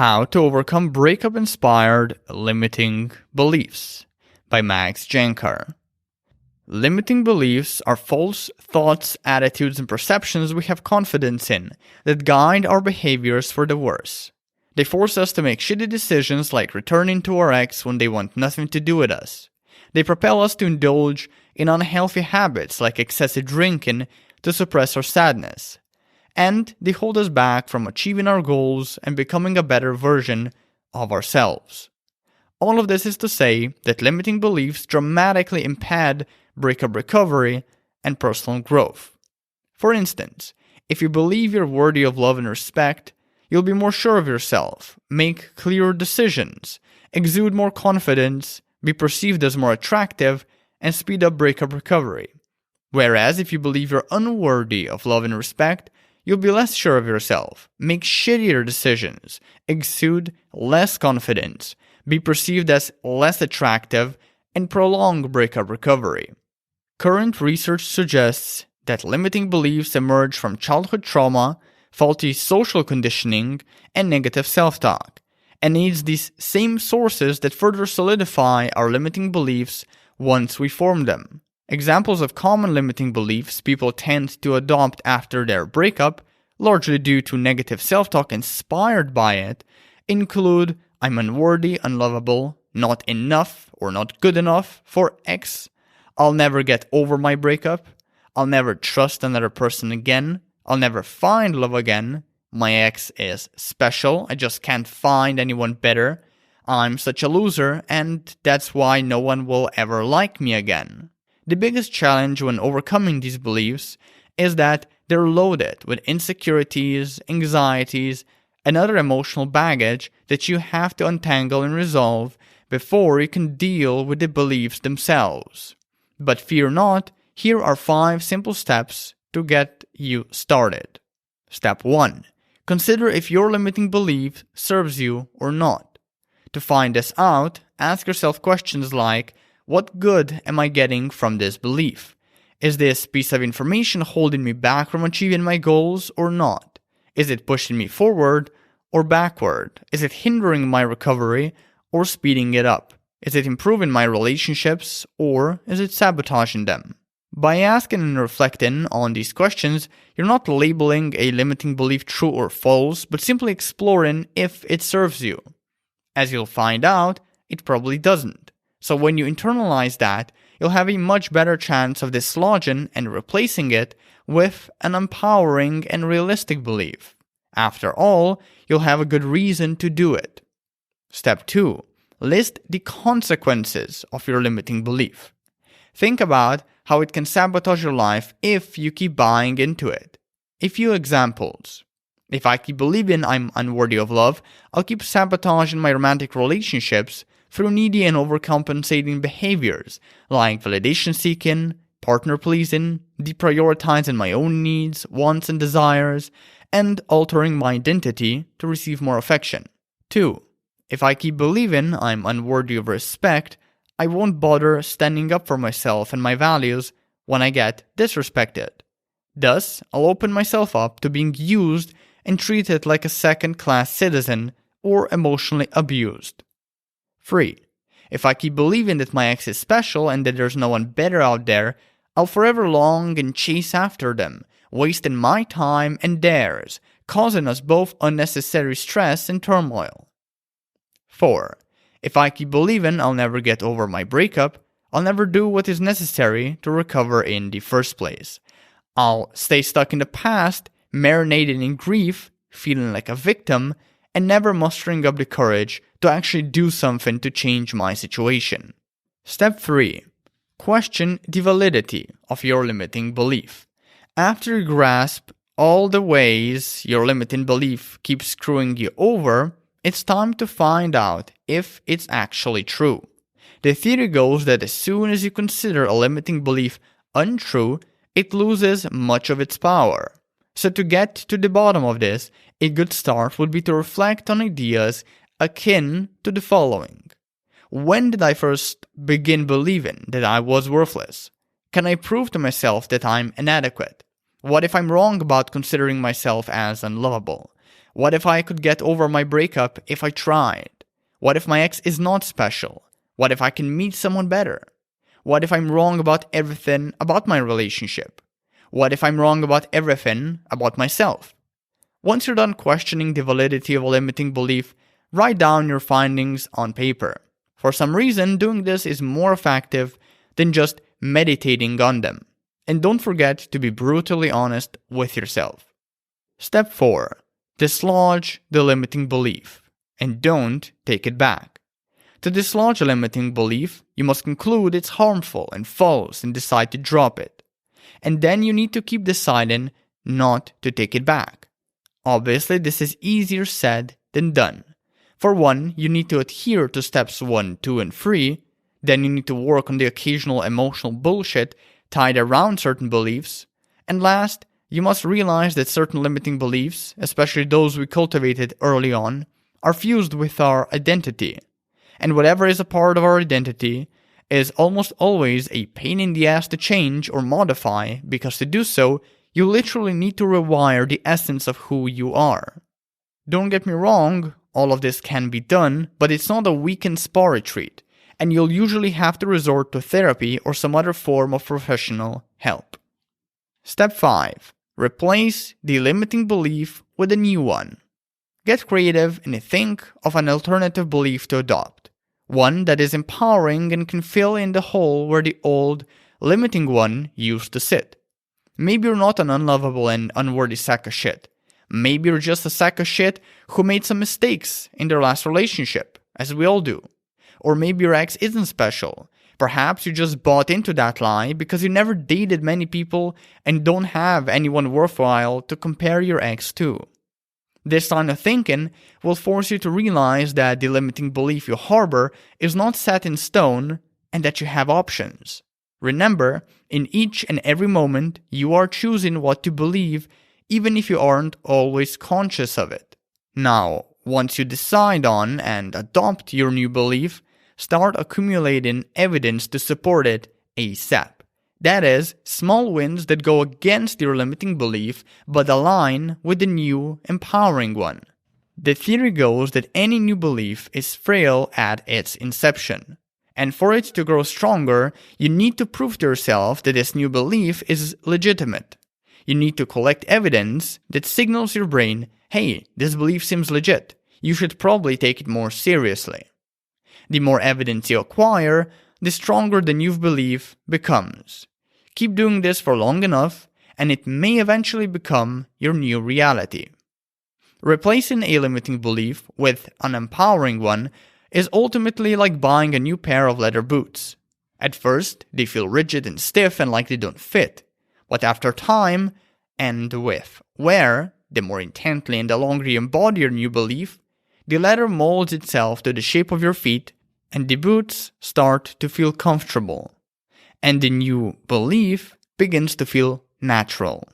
How to Overcome Breakup-Inspired Limiting Beliefs by Jancar. Limiting beliefs are false thoughts, attitudes, and perceptions we have confidence in that guide our behaviors for the worse. They force us to make shitty decisions like returning to our ex when they want nothing to do with us. They propel us to indulge in unhealthy habits like excessive drinking to suppress our sadness. And they hold us back from achieving our goals and becoming a better version of ourselves. All of this is to say that limiting beliefs dramatically impede breakup recovery and personal growth. For instance, if you believe you're worthy of love and respect, you'll be more sure of yourself, make clearer decisions, exude more confidence, be perceived as more attractive, and speed up breakup recovery. Whereas if you believe you're unworthy of love and respect, you'll be less sure of yourself, make shittier decisions, exude less confidence, be perceived as less attractive, and prolong breakup recovery. Current research suggests that limiting beliefs emerge from childhood trauma, faulty social conditioning, and negative self-talk, and needs these same sources that further solidify our limiting beliefs once we form them. Examples of common limiting beliefs people tend to adopt after their breakup, largely due to negative self-talk inspired by it, include I'm unworthy, unlovable, not enough or not good enough for X, I'll never get over my breakup, I'll never trust another person again, I'll never find love again, my ex is special, I just can't find anyone better, I'm such a loser and that's why no one will ever like me again. The biggest challenge when overcoming these beliefs is that they're loaded with insecurities, anxieties, and other emotional baggage that you have to untangle and resolve before you can deal with the beliefs themselves. But fear not, here are 5 simple steps to get you started. Step 1. Consider if your limiting belief serves you or not. To find this out, ask yourself questions like, what good am I getting from this belief? Is this piece of information holding me back from achieving my goals or not? Is it pushing me forward or backward? Is it hindering my recovery or speeding it up? Is it improving my relationships or is it sabotaging them? By asking and reflecting on these questions, you're not labeling a limiting belief true or false, but simply exploring if it serves you. As you'll find out, it probably doesn't. So when you internalize that, you'll have a much better chance of dislodging and replacing it with an empowering and realistic belief. After all, you'll have a good reason to do it. Step 2. List the consequences of your limiting belief. Think about how it can sabotage your life if you keep buying into it. A few examples. If I keep believing I'm unworthy of love, I'll keep sabotaging my romantic relationships through needy and overcompensating behaviors like validation seeking, partner pleasing, deprioritizing my own needs, wants, and desires, and altering my identity to receive more affection. 2. If I keep believing I'm unworthy of respect, I won't bother standing up for myself and my values when I get disrespected. Thus, I'll open myself up to being used and treated like a second-class citizen or emotionally abused. 3. If I keep believing that my ex is special and that there's no one better out there, I'll forever long and chase after them, wasting my time and theirs, causing us both unnecessary stress and turmoil. 4. If I keep believing I'll never get over my breakup, I'll never do what is necessary to recover in the first place. I'll stay stuck in the past, marinating in grief, feeling like a victim, and never mustering up the courage to actually do something to change my situation. Step 3. Question the validity of your limiting belief. After you grasp all the ways your limiting belief keeps screwing you over, it's time to find out if it's actually true. The theory goes that as soon as you consider a limiting belief untrue, it loses much of its power. So to get to the bottom of this, a good start would be to reflect on ideas akin to the following. When did I first begin believing that I was worthless? Can I prove to myself that I'm inadequate? What if I'm wrong about considering myself as unlovable? What if I could get over my breakup if I tried? What if my ex is not special? What if I can meet someone better? What if I'm wrong about everything about my relationship? What if I'm wrong about everything about myself? Once you're done questioning the validity of a limiting belief, write down your findings on paper. For some reason, doing this is more effective than just meditating on them. And don't forget to be brutally honest with yourself. Step 4. Dislodge the limiting belief, and don't take it back. To dislodge a limiting belief, you must conclude it's harmful and false and decide to drop it. And then you need to keep deciding not to take it back. Obviously, this is easier said than done. For one, you need to adhere to steps 1, 2, and 3. Then you need to work on the occasional emotional bullshit tied around certain beliefs. And last, you must realize that certain limiting beliefs, especially those we cultivated early on, are fused with our identity. And whatever is a part of our identity is almost always a pain in the ass to change or modify, because to do so, you literally need to rewire the essence of who you are. Don't get me wrong, all of this can be done, but it's not a weekend spa retreat, and you'll usually have to resort to therapy or some other form of professional help. Step 5. Replace the limiting belief with a new one. Get creative and think of an alternative belief to adopt. One that is empowering and can fill in the hole where the old, limiting one used to sit. Maybe you're not an unlovable and unworthy sack of shit. Maybe you're just a sack of shit who made some mistakes in their last relationship, as we all do. Or maybe your ex isn't special. Perhaps you just bought into that lie because you never dated many people and don't have anyone worthwhile to compare your ex to. This line of thinking will force you to realize that the limiting belief you harbor is not set in stone and that you have options. Remember, in each and every moment, you are choosing what to believe, even if you aren't always conscious of it. Now, once you decide on and adopt your new belief, start accumulating evidence to support it ASAP. That is, small wins that go against your limiting belief but align with the new, empowering one. The theory goes that any new belief is frail at its inception. And for it to grow stronger, you need to prove to yourself that this new belief is legitimate. You need to collect evidence that signals your brain, hey, this belief seems legit. You should probably take it more seriously. The more evidence you acquire, the stronger the new belief becomes. Keep doing this for long enough, and it may eventually become your new reality. Replacing a limiting belief with an empowering one is ultimately like buying a new pair of leather boots. At first, they feel rigid and stiff and like they don't fit. But after time, and with wear, the more intently and the longer you embody your new belief, the leather molds itself to the shape of your feet, and the boots start to feel comfortable. And the new belief begins to feel natural.